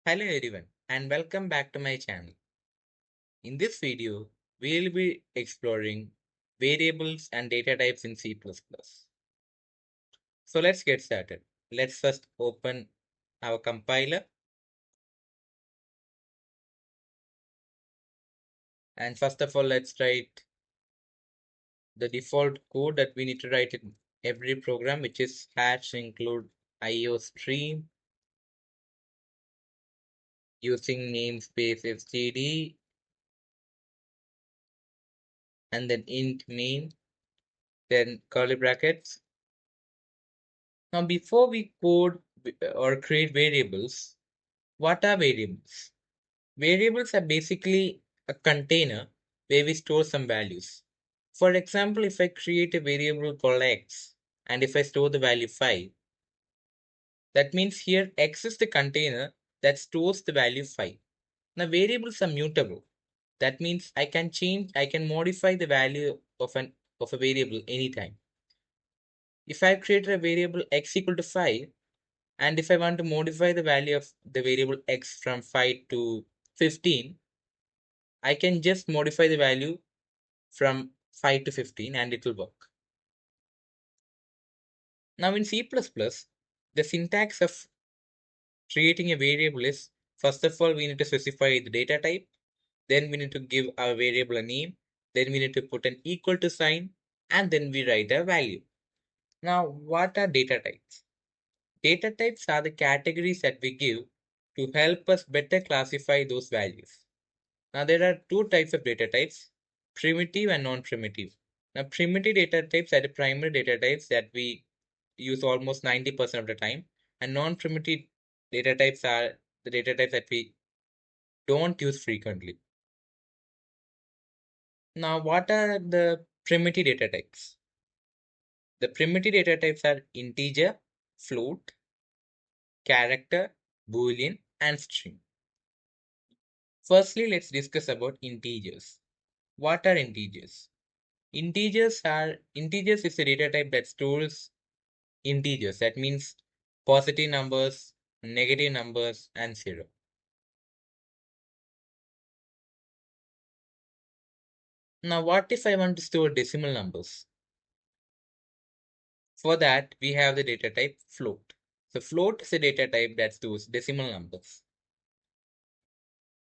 Hello everyone and welcome back to my channel. In this video, we will be exploring variables and data types in C++. So let's get started. Let's first open our compiler and first of all let's write the default code that we need to write in every program, which is hash include iostream using namespace std and then int main, then curly brackets. Now before we code or create variables, what are variables? Variables are basically a container where we store some values. For example, if I create a variable called x and if I store the value 5, that means here x is the container that stores the value 5. Now variables are mutable. That means I can modify the value of a variable anytime. If I create a variable x equal to 5, and if I want to modify the value of the variable x from 5 to 15, I can just modify the value from 5 to 15 and it will work. Now in C++, the syntax of creating a variable is, first of all, we need to specify the data type. Then we need to give our variable a name. Then we need to put an equal to sign and then we write a value. Now, what are data types? Data types are the categories that we give to help us better classify those values. Now, there are two types of data types, primitive and non-primitive. Now, primitive data types are the primary data types that we use almost 90% of the time, and non-primitive data types are the data types that we don't use frequently. Now, what are the primitive data types? The primitive data types are integer, float, character, boolean, and string. Firstly, let's discuss about integers. What are integers? Integers is a data type that stores integers. That means positive numbers, negative numbers, and zero. Now, what if I want to store decimal numbers? For that, we have the data type float. So float is a data type that stores decimal numbers.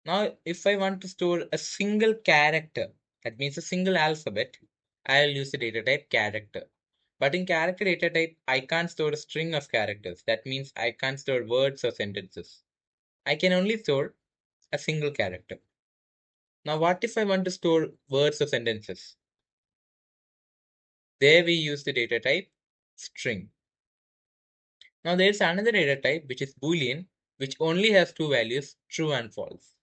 Now, if I want to store a single character, that means a single alphabet, I'll use the data type character. But in character data type, I can't store a string of characters. That means I can't store words or sentences. I can only store a single character. Now, what if I want to store words or sentences? There we use the data type string. Now, there is another data type which is boolean, which only has two values, true and false.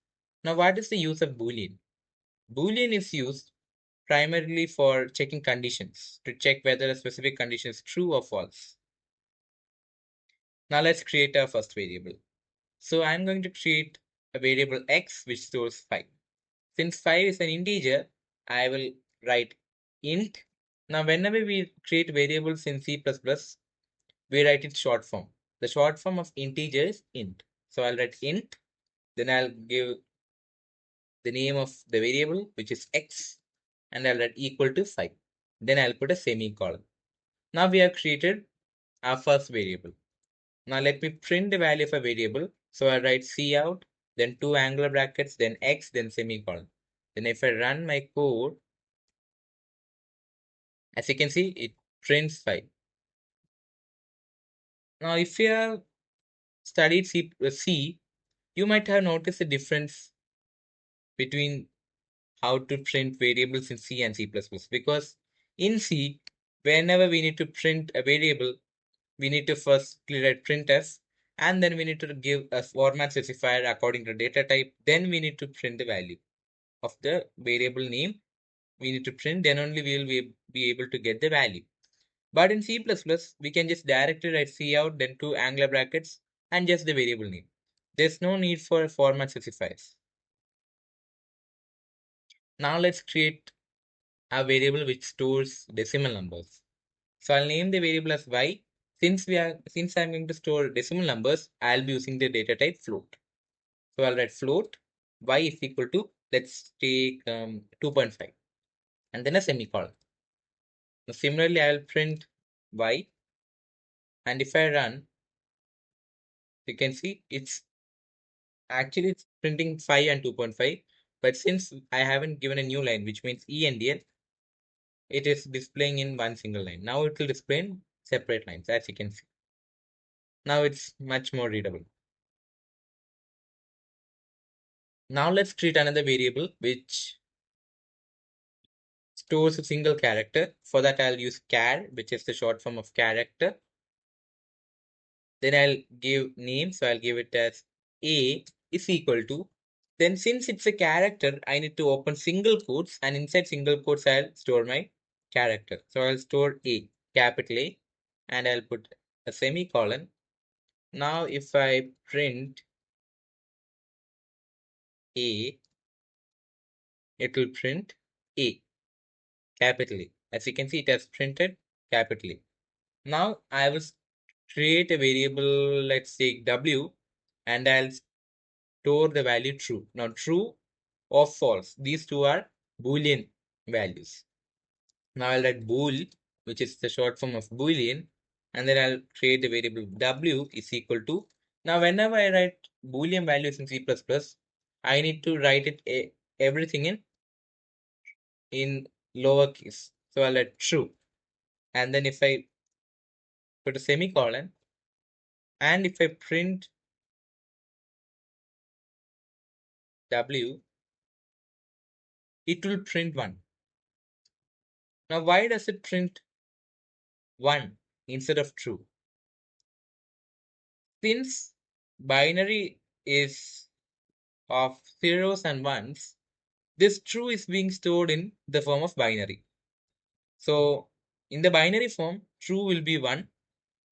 Now, what is the use of boolean? Boolean is used primarily for checking conditions to check whether a specific condition is true or false. Now, let's create our first variable. So, I'm going to create a variable x which stores 5. Since 5 is an integer, I will write int. Now, whenever we create variables in C++, we write it short form. The short form of integer is int. So, I'll write int. Then I'll give the name of the variable, which is x, and I'll write equal to 5. Then I'll put a semicolon. Now, we have created our first variable. Now, let me print the value of a variable. So, I'll write cout, then two angular brackets, then x, then semicolon. Then if I run my code, as you can see, it prints 5. Now, if you have studied C, you might have noticed the difference between how to print variables in C and C++. Because in C, whenever we need to print a variable, we need to first write printf, and then we need to give a format specifier according to data type. Then we need to print the value of the variable name. We need to print, then only we will be able to get the value. But in C++, we can just directly write cout, then two angular brackets, and just the variable name. There's no need for format specifiers. Now let's create a variable which stores decimal numbers. So I'll name the variable as y. Since I'm going to store decimal numbers, I'll be using the data type float. So I'll write float y is equal to, let's take 2.5 and then a semicolon. Now, similarly, I'll print y, and if I run, you can see it's printing 5 and 2.5, but since I haven't given a new line, which means E and L, it is displaying in one single line. Now it will display in separate lines, as you can see. Now it's much more readable. Now let's create another variable which stores a single character. For that, I'll use char, which is the short form of character. Then I'll give name, so I'll give it as A is equal to. Then since it's a character, I need to open single quotes, and inside single quotes, I'll store my character. So I'll store A, capital A, and I'll put a semicolon. Now if I print A, it will print A, capital A. As you can see, it has printed capital A. Now I will create a variable, let's say W, and I'll store the value true. Now true or false, these two are Boolean values. Now I'll write bool, which is the short form of Boolean, and then I'll create the variable W is equal to. Now whenever I write Boolean values in C++, I need to write it everything in lowercase. So I'll write true. And then if I put a semicolon, and if I print W, it will print 1. Now why does it print 1 instead of true? Since binary is of zeros and ones, this true is being stored in the form of binary. So in the binary form, true will be 1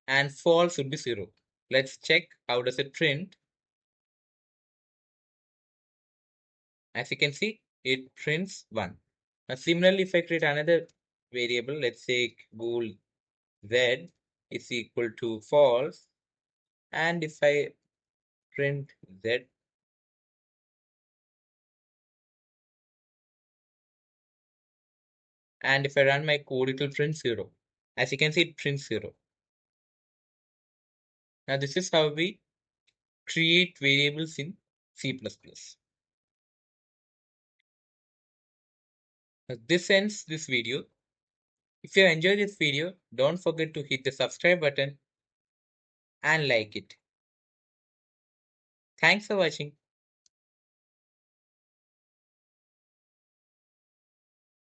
and false would be 0. Let's check how does it print. As you can see, it prints 1. Now similarly, if I create another variable, let's say bool z is equal to false, and if I print z, and if I run my code, it will print 0. As you can see, it prints 0. Now this is how we create variables in C++. Now, this ends this video. If you enjoyed this video, don't forget to hit the subscribe button and like it. Thanks for watching.